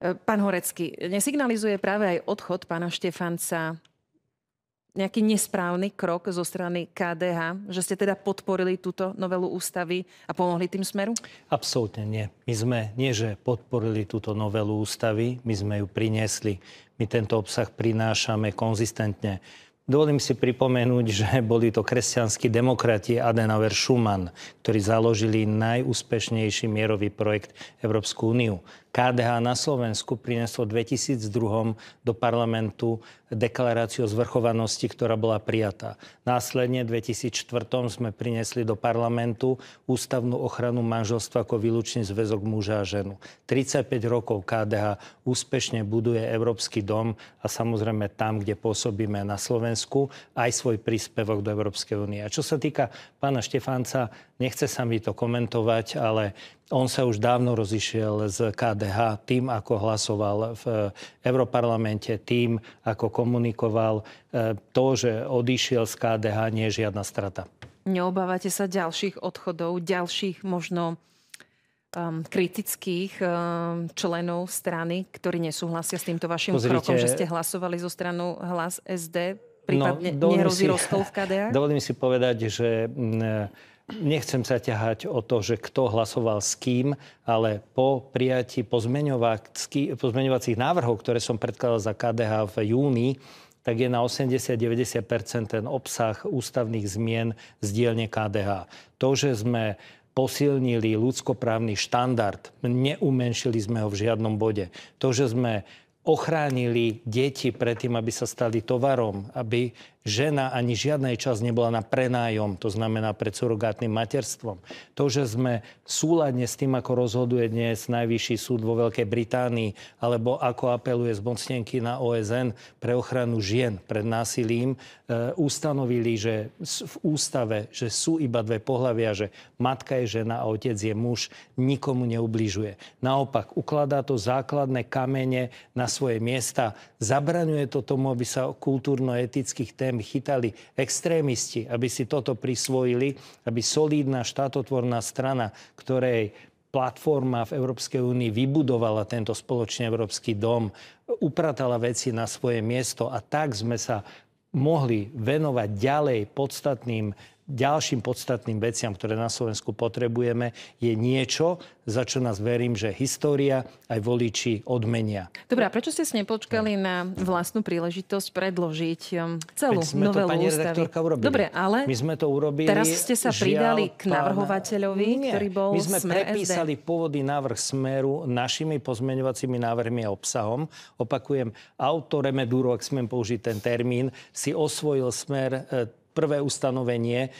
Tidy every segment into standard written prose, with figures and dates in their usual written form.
Pán Horecký, nesignalizuje práve aj odchod pána Štefanca nejaký nesprávny krok zo strany KDH, že ste teda podporili túto novelu ústavy a pomohli tým Smeru? Absolútne nie. My sme nie, že podporili túto novelu ústavy, my sme ju priniesli. My tento obsah prinášame konzistentne. Dovolím si pripomenúť, že boli to kresťanskí demokrati Adenauer, Schuman, ktorí založili najúspešnejší mierový projekt Európsku úniu. KDH na Slovensku prinieslo v 2002 do parlamentu deklaráciu o zvrchovanosti, ktorá bola prijatá. Následne v 2004 sme priniesli do parlamentu ústavnú ochranu manželstva ako výlučný zväzok muža a ženu. 35 rokov KDH úspešne buduje Európsky dom a samozrejme tam, kde pôsobíme na Slovensku, aj svoj príspevok do Európskej únie. A čo sa týka pána Štefanca, nechce sa mi to komentovať, ale on sa už dávno rozišiel z KDH tým, ako hlasoval v Europarlamente, tým, ako komunikoval. To, že odišiel z KDH, nie je žiadna strata. Neobávate sa ďalších odchodov, ďalších možno kritických členov strany, ktorí nesúhlasia s týmto vašim krokom, že ste hlasovali zo stranu Hlas SD, prípadne nehrozí rozkol v KDH? Dovolím si povedať, že nechcem sa ťahať o to, že kto hlasoval s kým, ale po prijatí pozmeňovacích návrhov, ktoré som predkladal za KDH v júni, tak je na 80-90% ten obsah ústavných zmien z dielne KDH. To, že sme posilnili ľudskoprávny štandard, neumenšili sme ho v žiadnom bode. To, že sme ochránili deti pred tým, aby sa stali tovarom, aby žena ani žiadnej čas nebola na prenájom, to znamená pred surogátnym materstvom. To, že sme súladne s tým, ako rozhoduje dnes Najvyšší súd vo Veľkej Británii, alebo ako apeluje zmocnenky na OSN pre ochranu žien pred násilím, ustanovili, že v ústave, že sú iba dve pohlavia, že matka je žena a otec je muž, nikomu neubližuje. Naopak, ukladá to základné kamene na svoje miesta, zabraňuje to tomu, aby sa kultúrno-etických tém chytali extrémisti, aby si toto prisvojili, aby solídna štátotvorná strana, ktorej platforma v Európskej únii vybudovala tento spoločný Európsky dom, upratala veci na svoje miesto a tak sme sa mohli venovať ďalej ďalším podstatným veciam, ktoré na Slovensku potrebujeme, je niečo, za čo nás verím, že história aj voliči odmenia. Dobre, a prečo ste si nepočkali na vlastnú príležitosť predložiť celú novelu ústavy? Dobre, ale my sme to urobili. Teraz ste sa pridali k navrhovateľovi, ktorý bol my sme Smer prepísali SD. pôvodný návrh Smeru našimi pozmeňovacími návrhmi a obsahom. Opakujem, autoremedúro, ak smiem použiť ten termín, si osvojil Smer prvé ustanovenie,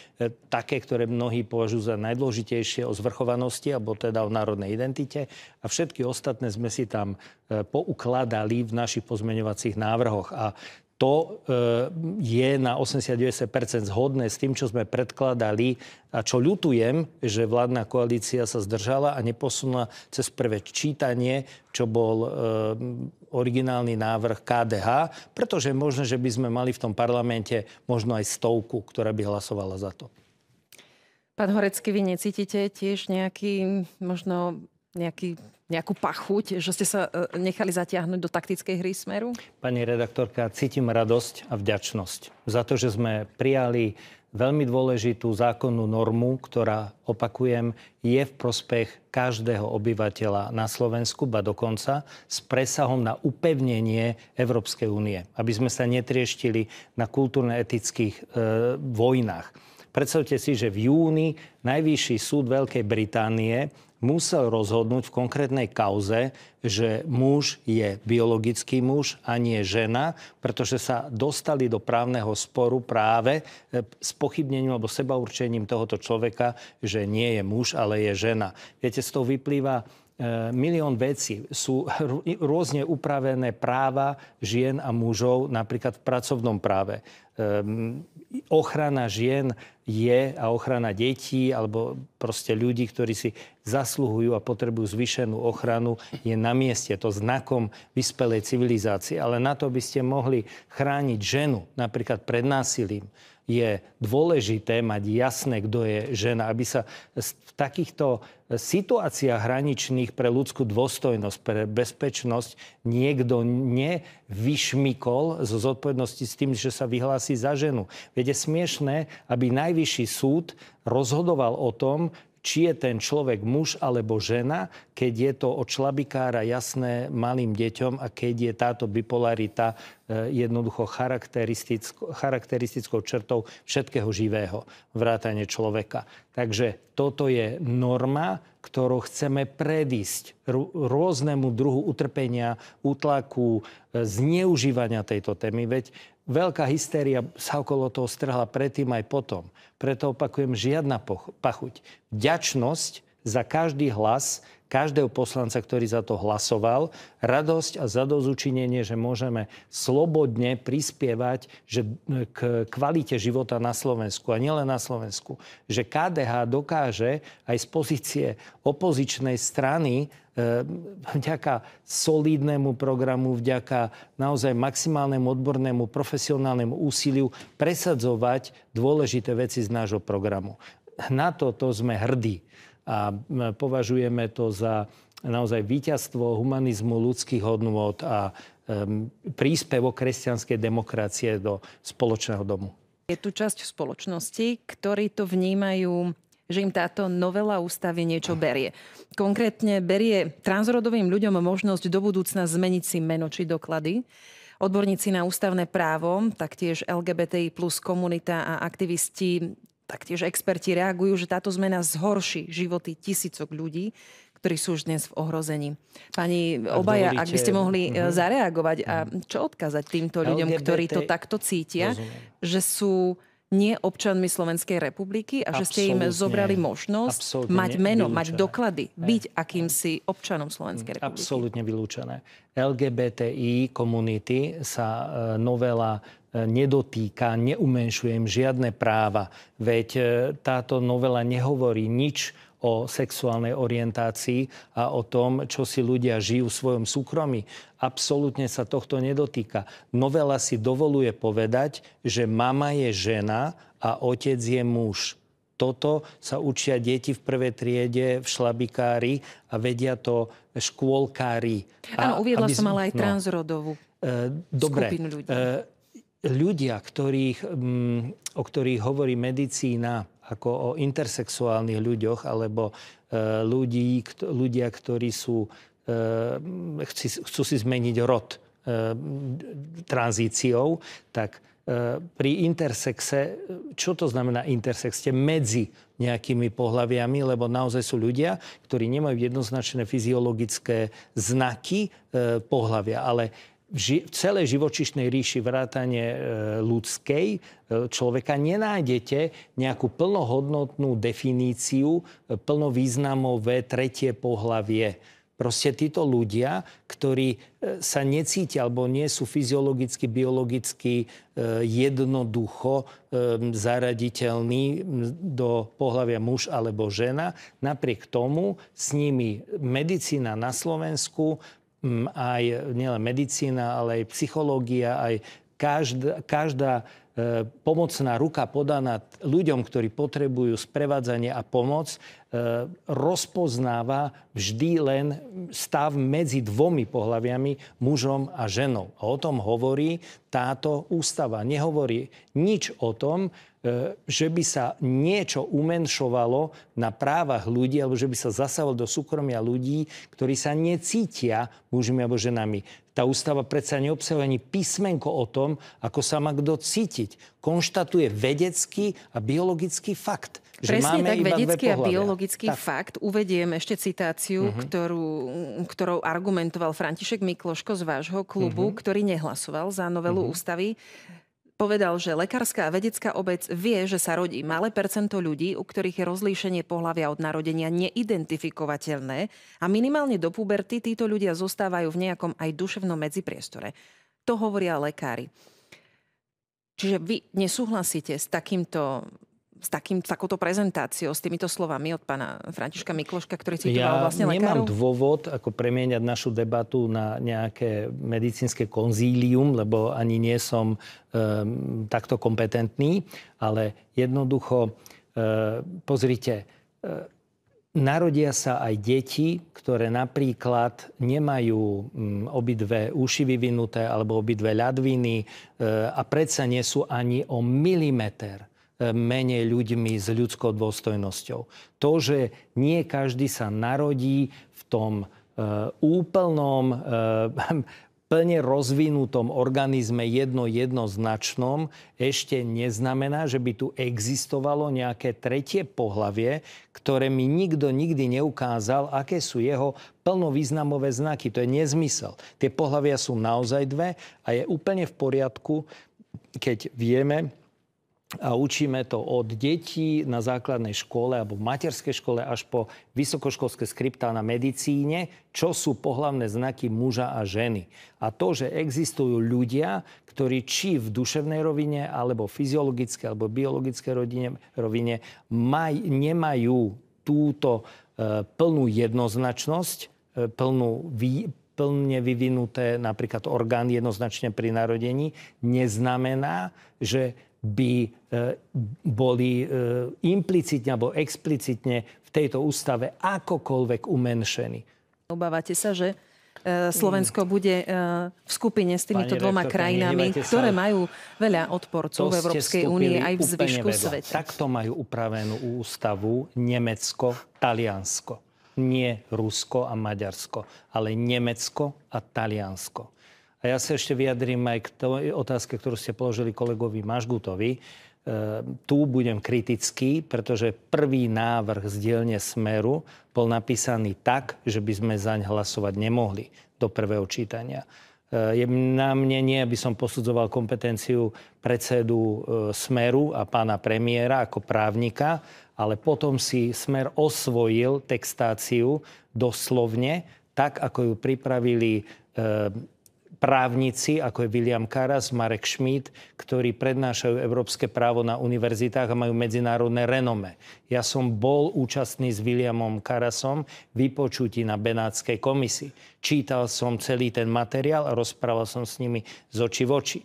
také, ktoré mnohí považujú za najdôležitejšie o zvrchovanosti, alebo teda o národnej identite. A všetky ostatné sme si tam poukladali v našich pozmeňovacích návrhoch. A to je na 80-90% zhodné s tým, čo sme predkladali a čo ľutujem, že vládna koalícia sa zdržala a neposunula cez prvé čítanie, čo bol originálny návrh KDH, pretože možno, že by sme mali v tom parlamente možno aj 100, ktorá by hlasovala za to. Pán Horecký, vy necítite tiež nejakú pachuť, že ste sa nechali zatiahnuť do taktickej hry Smeru? Pani redaktorka, cítim radosť a vďačnosť za to, že sme prijali veľmi dôležitú zákonnú normu, ktorá, opakujem, je v prospech každého obyvateľa na Slovensku, ba dokonca s presahom na upevnenie Európskej únie, aby sme sa netrieštili na kultúrno-etických vojnách. Predstavte si, že v júni Najvyšší súd Veľkej Británie musel rozhodnúť v konkrétnej kauze, že muž je biologický muž a nie žena, pretože sa dostali do právneho sporu práve s pochybnením alebo sebaurčením tohoto človeka, že nie je muž, ale je žena. Viete, z toho vyplýva milión vecí. Sú rôzne upravené práva žien a mužov, napríklad v pracovnom práve. Ochrana žien je a ochrana detí alebo proste ľudí, ktorí si zasluhujú a potrebujú zvýšenú ochranu, je na mieste. To znakom vyspelej civilizácie. Ale na to by ste mohli chrániť ženu napríklad pred násilím, je dôležité mať jasné, kto je žena, aby sa v takýchto situáciách hraničných pre ľudskú dôstojnosť, pre bezpečnosť niekto nevyšmykol zo zodpovednosti s tým, že sa vyhlási za ženu. Veď je smiešné, aby Najvyšší súd rozhodoval o tom, či je ten človek muž alebo žena, keď je to od šlabikára jasné malým deťom a keď je táto bipolarita jednoducho charakteristickou črtou všetkého živého, vrátane človeka. Takže toto je norma, ktorou chceme predísť rôznemu druhu utrpenia, útlaku, zneužívania tejto témy. Veď veľká hystéria sa okolo toho strhla predtým aj potom. Preto opakujem, žiadna pachuť. Vďačnosť za každý hlas každého poslanca, ktorý za to hlasoval, radosť a zadozučinenie, že môžeme slobodne prispievať k kvalite života na Slovensku a nielen na Slovensku. Že KDH dokáže aj z pozície opozičnej strany vďaka solidnému programu, vďaka naozaj maximálnemu odbornému profesionálnemu úsiliu presadzovať dôležité veci z nášho programu. Na toto sme hrdí a považujeme to za naozaj víťazstvo humanizmu, ľudských hodnôt a príspevok kresťanskej demokracie do spoločného domu. Je tu časť spoločnosti, ktorí to vnímajú, že im táto novela ústavy niečo berie. Konkrétne berie transrodovým ľuďom možnosť do budúcna zmeniť si meno či doklady. Odborníci na ústavné právo, taktiež LGBTI plus komunita a aktivisti, taktiež experti reagujú, že táto zmena zhorší životy tisícok ľudí, ktorí sú už dnes v ohrození. Pani obaja, ak by ste mohli zareagovať a čo odkázať týmto ľuďom, ktorí to takto cítia, že sú nie občanmi Slovenskej republiky a že ste im zobrali možnosť mať meno, mať doklady, byť akýmsi občanom Slovenskej republiky. Absolútne vylúčené. LGBTI komunity sa novela nedotýka, neumenšuje im žiadne práva. Veď táto novela nehovorí nič o sexuálnej orientácii a o tom, čo si ľudia žijú v svojom súkromí. Absolútne sa tohto nedotýka. Novela si dovoluje povedať, že mama je žena a otec je muž. Toto sa učia deti v prvej triede v šlabikári a vedia to škôlkári. Áno, uviedla som ale aj transrodovú skupinu ľudí. Ľudia, o ktorých hovorí medicína, ako o intersexuálnych ľuďoch, alebo ľudia, ktorí chcú si zmeniť rod tranzíciou, tak pri intersexe, čo to znamená intersex? Ste medzi nejakými pohlaviami, lebo naozaj sú ľudia, ktorí nemajú jednoznačné fyziologické znaky pohlavia, ale v celej živočíšnej ríši vrátane ľudskej človeka nenájdete nejakú plnohodnotnú definíciu, plnovýznamové tretie pohlavie. Proste títo ľudia, ktorí sa necítia alebo nie sú fyziologicky, biologicky jednoducho zaraditeľní do pohlavia muž alebo žena, napriek tomu s nimi medicína na Slovensku, aj nielen medicína, ale aj psychológia, aj každá pomocná ruka podaná ľuďom, ktorí potrebujú sprevádzanie a pomoc, rozpoznáva vždy len stav medzi dvomi pohlaviami, mužom a ženou. A o tom hovorí táto ústava. Nehovorí nič o tom, že by sa niečo umenšovalo na právach ľudí, alebo že by sa zasahovalo do súkromia ľudí, ktorí sa necítia mužmi alebo ženami. Tá ústava predsa neobsahuje ani písmenko o tom, ako sa má kto cítiť. Konštatuje vedecký a biologický fakt. Presne tak, vedecký a biologický fakt. Uvediem ešte citáciu, ktorou argumentoval František Mikloško z vášho klubu, ktorý nehlasoval za novelu ústavy. Povedal, že lekárska a vedecká obec vie, že sa rodí malé percento ľudí, u ktorých je rozlíšenie pohlavia od narodenia neidentifikovateľné a minimálne do puberty títo ľudia zostávajú v nejakom aj duševnom medzipriestore. To hovoria lekári. Čiže vy nesúhlasíte s takouto prezentáciou, s týmito slovami od pána Františka Mikloška, ktorý citoval vlastne lekárov? Ja nemám dôvod ako premieňať našu debatu na nejaké medicínske konzílium, lebo ani nie som takto kompetentný, ale jednoducho pozrite, narodia sa aj deti, ktoré napríklad nemajú obidve uši vyvinuté alebo obidve ľadviny a predsa nie sú ani o milimeter menej ľuďmi s ľudskou dôstojnosťou. To, že nie každý sa narodí v tom úplnom plne rozvinutom organizme jednoznačnom, ešte neznamená, že by tu existovalo nejaké tretie pohlavie, ktoré mi nikto nikdy neukázal, aké sú jeho plnovýznamové znaky. To je nezmysel. Tie pohlavia sú naozaj dve a je úplne v poriadku, keď vieme a učíme to od detí na základnej škole alebo v materskej škole až po vysokoškolské skriptá na medicíne, čo sú pohlavné znaky muža a ženy. A to, že existujú ľudia, ktorí či v duševnej rovine, alebo fyziologické, alebo biologické rovine nemajú túto plnú jednoznačnosť, plne vyvinuté napríklad orgán jednoznačne pri narodení, neznamená, že by boli implicitne alebo explicitne v tejto ústave akokoľvek umenšení. Obávate sa, že Slovensko bude v skupine s týmito dvoma krajinami, ktoré majú veľa odporcov v Európskej únii aj v zvyšku sveta? Takto majú upravenú ústavu Nemecko, Taliansko. Nie Rusko a Maďarsko, ale Nemecko a Taliansko. A ja sa ešte vyjadrím aj k tej otázke, ktorú ste položili kolegovi Mažgutovi. Tu budem kritický, pretože prvý návrh z dielne Smeru bol napísaný tak, že by sme zaň hlasovať nemohli do prvého čítania. Je na mne nie, aby som posudzoval kompetenciu predsedu Smeru a pána premiéra ako právnika, ale potom si Smer osvojil textáciu doslovne, tak ako ju pripravili právnici, ako je William Karas, Marek Schmidt, ktorí prednášajú európske právo na univerzitách a majú medzinárodné renome. Ja som bol účastný s Williamom Karasom vypočutí na Benátskej komisii. Čítal som celý ten materiál a rozprával som s nimi z očí v oči.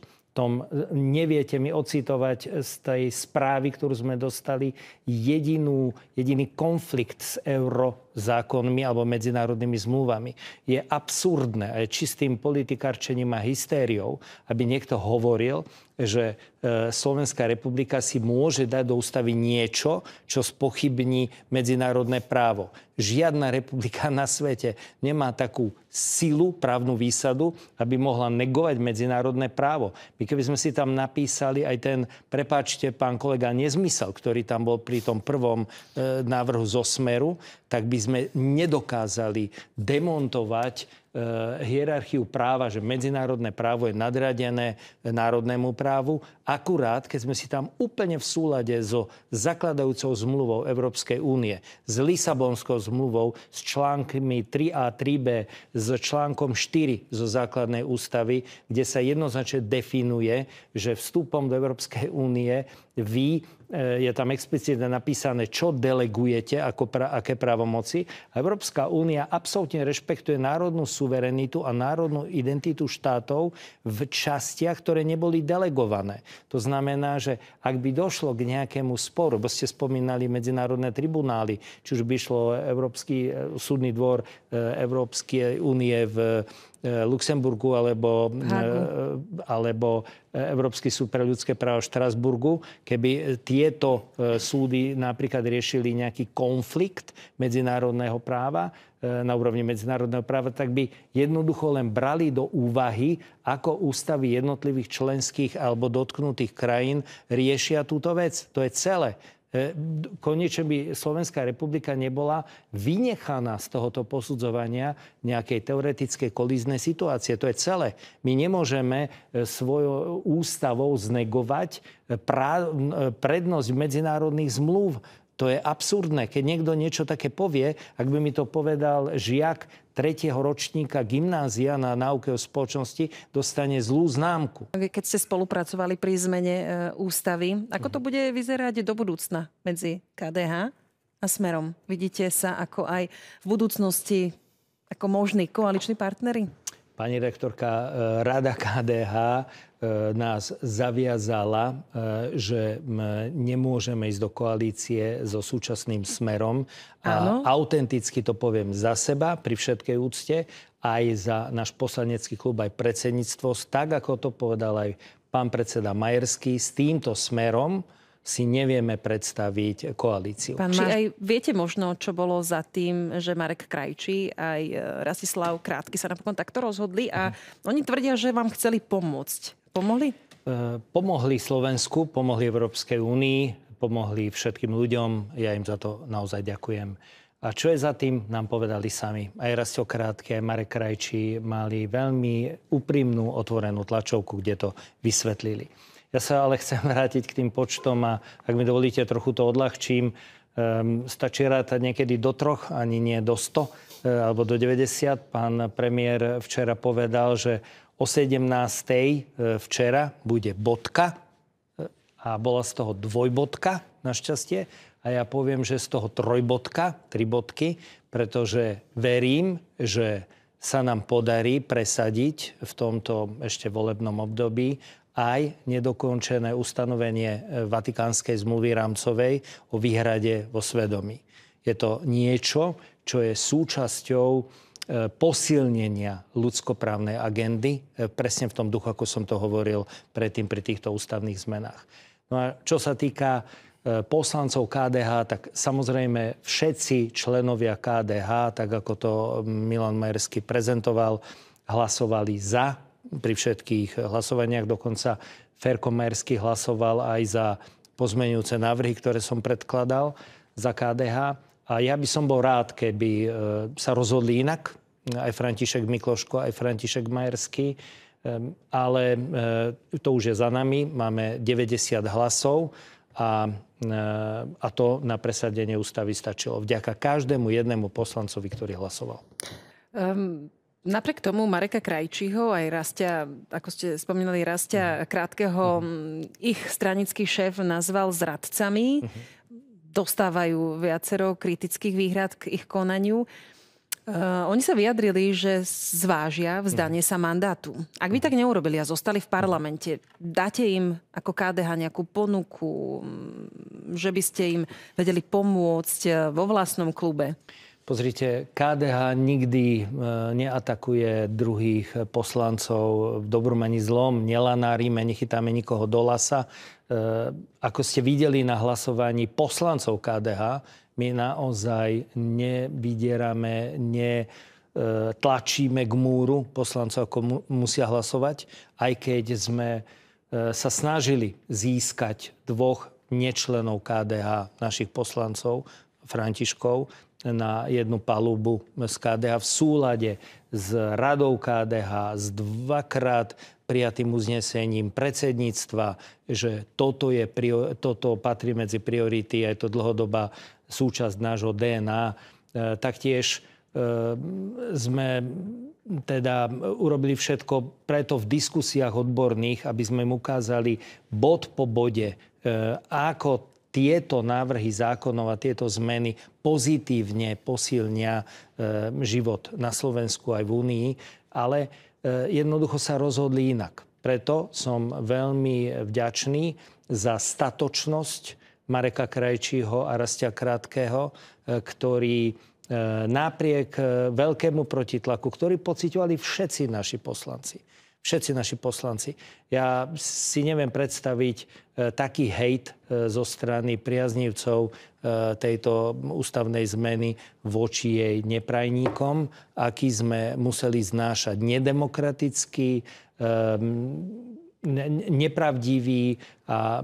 Neviete mi ocitovať z tej správy, ktorú sme dostali, jediný konflikt s eurozákonmi alebo medzinárodnými zmluvami. Je absurdné a je čistým politikárčením a hystériou, aby niekto hovoril, že Slovenská republika si môže dať do ústavy niečo, čo spochybní medzinárodné právo. Žiadna republika na svete nemá takú silu, právnu výsadu, aby mohla negovať medzinárodné právo. My keby sme si tam napísali aj ten, prepáčte, pán kolega, nezmysel, ktorý tam bol pri tom prvom návrhu zo Smeru, tak by sme nedokázali demontovať hierarchiu práva, že medzinárodné právo je nadradené národnému právu. Akurát, keď sme si tam úplne v súlade so zakladajúcou zmluvou Európskej únie, s Lisabonskou zmluvou, s článkmi 3a, 3b, s článkom 4 zo základnej ústavy, kde sa jednoznačne definuje, že vstupom do Európskej únie vy, je tam explicitne napísané, čo delegujete, aké právomoci. A Európska únia absolútne rešpektuje národnú suverenitu a národnú identitu štátov v častiach, ktoré neboli delegované. To znamená, že ak by došlo k nejakému sporu, bo ste spomínali medzinárodné tribunály, či už by šlo Európsky súdny dvor Európskej únie v Luxemburgu alebo Európsky súd pre ľudské práva v Štrasburgu, keby tieto súdy napríklad riešili nejaký konflikt medzinárodného práva na úrovni medzinárodného práva, tak by jednoducho len brali do úvahy, ako ústavy jednotlivých členských alebo dotknutých krajín riešia túto vec. To je celé. Konečne by Slovenská republika nebola vynechaná z tohoto posudzovania nejakej teoretickej kolíznej situácie. To je celé. My nemôžeme svojou ústavou znegovať prednosť medzinárodných zmluv. To je absurdné. Keď niekto niečo také povie, ak by mi to povedal žiak 3. ročníka gymnázia na náuke o spoločnosti dostane zlú známku. Keď ste spolupracovali pri zmene ústavy, ako to bude vyzerať do budúcna medzi KDH a Smerom? Vidíte sa ako aj v budúcnosti ako možní koaliční partneri? Pani rektorka, Rada KDH nás zaviazala, že nemôžeme ísť do koalície so súčasným Smerom. A autenticky to poviem za seba, pri všetkej úcte, aj za náš poslanecký klub, aj predsedníctvo, tak ako to povedal aj pán predseda Majerský, s týmto Smerom si nevieme predstaviť koalíciu. Či aj viete možno, čo bolo za tým, že Marek Krajčí aj Rastislav Krátky sa napokon takto rozhodli a oni tvrdia, že vám chceli pomôcť. Pomohli? Pomohli Slovensku, pomohli Európskej únii, pomohli všetkým ľuďom. Ja im za to naozaj ďakujem. A čo je za tým, nám povedali sami. Aj Rastio Krátky, aj Marek Krajčí mali veľmi úprimnú, otvorenú tlačovku, kde to vysvetlili. Ja sa ale chcem vrátiť k tým počtom a ak mi dovolíte, trochu to odľahčím. Stačí rátať niekedy do 3, ani nie do 100 alebo do 90. Pán premiér včera povedal, že o 17. včera bude bodka a bola z toho dvojbodka našťastie. A ja poviem, že z toho trojbodka, 3 bodky, pretože verím, že sa nám podarí presadiť v tomto ešte volebnom období aj nedokončené ustanovenie Vatikánskej zmluvy rámcovej o výhrade vo svedomí. Je to niečo, čo je súčasťou posilnenia ľudskoprávnej agendy, presne v tom duchu, ako som to hovoril predtým pri týchto ústavných zmenách. No a čo sa týka poslancov KDH, tak samozrejme všetci členovia KDH, tak ako to Milan Majerský prezentoval, hlasovali za pri všetkých hlasovaniach. Dokonca Ferko Majerský hlasoval aj za pozmeňujúce návrhy, ktoré som predkladal za KDH. A ja by som bol rád, keby sa rozhodli inak. Aj František Mikloško, aj František Majerský. Ale to už je za nami. Máme 90 hlasov a to na presadenie ústavy stačilo. Vďaka každému jednému poslancovi, ktorý hlasoval. Napriek tomu Mareka Krajčího, aj Rastia, ako ste spomínali, Rastia Krátkeho, ich stranický šéf nazval zradcami. Dostávajú viacero kritických výhrad k ich konaniu. Oni sa vyjadrili, že zvážia vzdanie sa mandátu. Ak by tak neurobili a zostali v parlamente, dáte im ako KDH nejakú ponuku, že by ste im vedeli pomôcť vo vlastnom klube? Pozrite, KDH nikdy neatakuje druhých poslancov v dobrom ani zlom, nelanárime, nechytáme nikoho do lasa. Ako ste videli na hlasovaní poslancov KDH, my naozaj nevydierame, netlačíme k múru poslancov, ako musia hlasovať, aj keď sme sa snažili získať 2 nečlenov KDH, našich poslancov, Františkov, na jednu palubu z KDH v súlade s radou KDH, s 2-krát prijatým uznesením predsedníctva, že toto patrí medzi priority, je to dlhodobá súčasť nášho DNA. Taktiež sme teda urobili všetko preto v diskusiách odborných, aby sme im ukázali bod po bode, ako tieto návrhy zákonov a tieto zmeny pozitívne posilnia život na Slovensku aj v Únii, ale jednoducho sa rozhodli inak. Preto som veľmi vďačný za statočnosť Mareka Krajčího a Rastia Krátkeho, ktorí napriek veľkému protitlaku, ktorý pociťovali všetci naši poslanci. Všetci naši poslanci. Ja si neviem predstaviť taký hejt zo strany priaznivcov tejto ústavnej zmeny voči jej neprajníkom, aký sme museli znášať nedemokraticky, nepravdivý a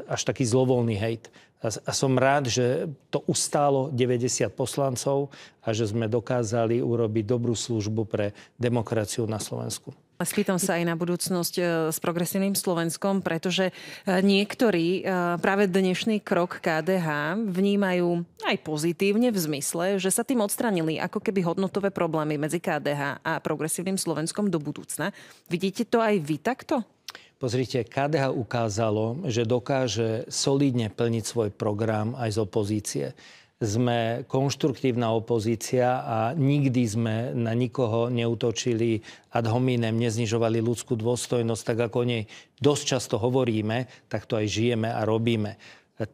až taký zlovoľný hejt. A som rád, že to ustálo 90 poslancov a že sme dokázali urobiť dobrú službu pre demokraciu na Slovensku. Spýtam sa aj na budúcnosť s Progresívnym Slovenskom, pretože niektorí práve dnešný krok KDH vnímajú aj pozitívne v zmysle, že sa tým odstranili ako keby hodnotové problémy medzi KDH a Progresívnym Slovenskom do budúcna. Vidíte to aj vy takto? Pozrite, KDH ukázalo, že dokáže solidne plniť svoj program aj z opozície. Sme konštruktívna opozícia a nikdy sme na nikoho neútočili ad hominem, neznižovali ľudskú dôstojnosť, tak ako o nej dosť často hovoríme, tak to aj žijeme a robíme.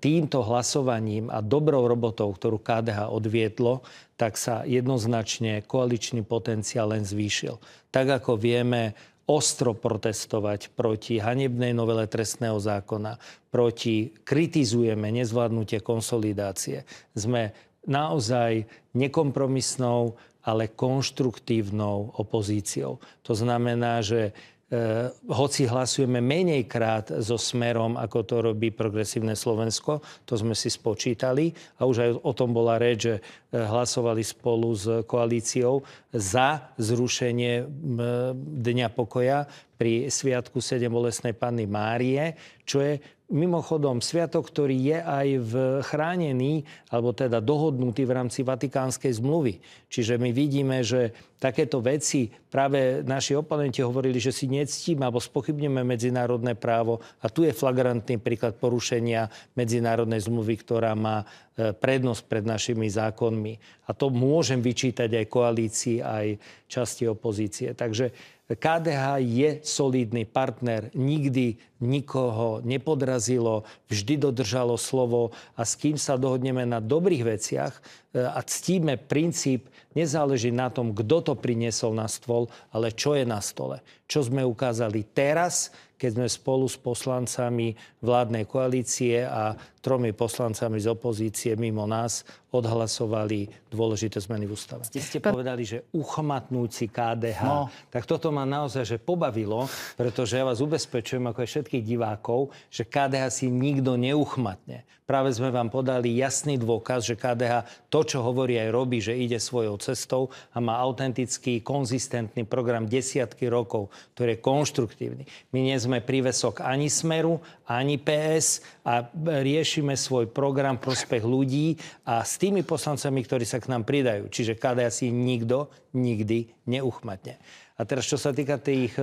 Týmto hlasovaním a dobrou robotou, ktorú KDH odviedlo, tak sa jednoznačne koaličný potenciál len zvýšil. Tak ako vieme ostro protestovať proti hanebnej novele trestného zákona, kritizujeme nezvládnutie konsolidácie. Sme naozaj nekompromisnou, ale konštruktívnou opozíciou. To znamená, že hoci hlasujeme menejkrát so Smerom, ako to robí Progresívne Slovensko, to sme si spočítali a už aj o tom bola reč, že hlasovali spolu s koalíciou za zrušenie Dňa pokoja pri Sviatku 7 bolestnej Panny Márie, čo je mimochodom sviatok, ktorý je aj chránený, alebo teda dohodnutý v rámci Vatikánskej zmluvy. Čiže my vidíme, že takéto veci, práve naši oponenti hovorili, že si nectíme alebo spochybníme medzinárodné právo a tu je flagrantný príklad porušenia medzinárodnej zmluvy, ktorá má prednosť pred našimi zákonmi. A to môžem vyčítať aj koalícii, aj časti opozície. Takže KDH je solidný partner, nikdy nikoho nepodrazilo, vždy dodržalo slovo a s kým sa dohodneme na dobrých veciach a ctíme princíp, nezáleží na tom, kto to priniesol na stôl, ale čo je na stole. Čo sme ukázali teraz, keď sme spolu s poslancami vládnej koalície a 3 poslancami z opozície mimo nás odhlasovali dôležité zmeny v ústave. Ste povedali, že uchmatnúť si KDH. No. Tak toto ma naozaj že pobavilo, pretože ja vás ubezpečujem, ako aj všetkých divákov, že KDH si nikto neuchmatne. Práve sme vám podali jasný dôkaz, že KDH to, čo hovorí, aj robí, že ide svojou cestou a má autentický, konzistentný program desiatky rokov, ktorý je konštruktívny. My nie sme prívesok ani Smeru, ani PS a riešime svoj program prospech ľudí a s tými poslancami, ktorí sa k nám pridajú. Čiže KDH si nikto nikdy neuchmatne. A teraz, čo sa týka tých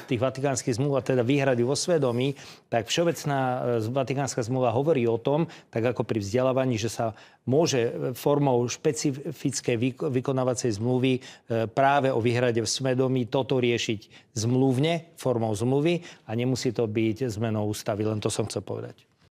vatikánskych zmluv, a teda výhrady vo svedomí, tak všeobecná vatikánska zmluva hovorí o tom, tak ako pri vzdelávaní, že sa môže formou špecifickej vykonávacej zmluvy práve o výhrade v svedomí toto riešiť zmluvne, formou zmluvy a nemusí to byť zmenou ústavy. Len to som chcel povedať.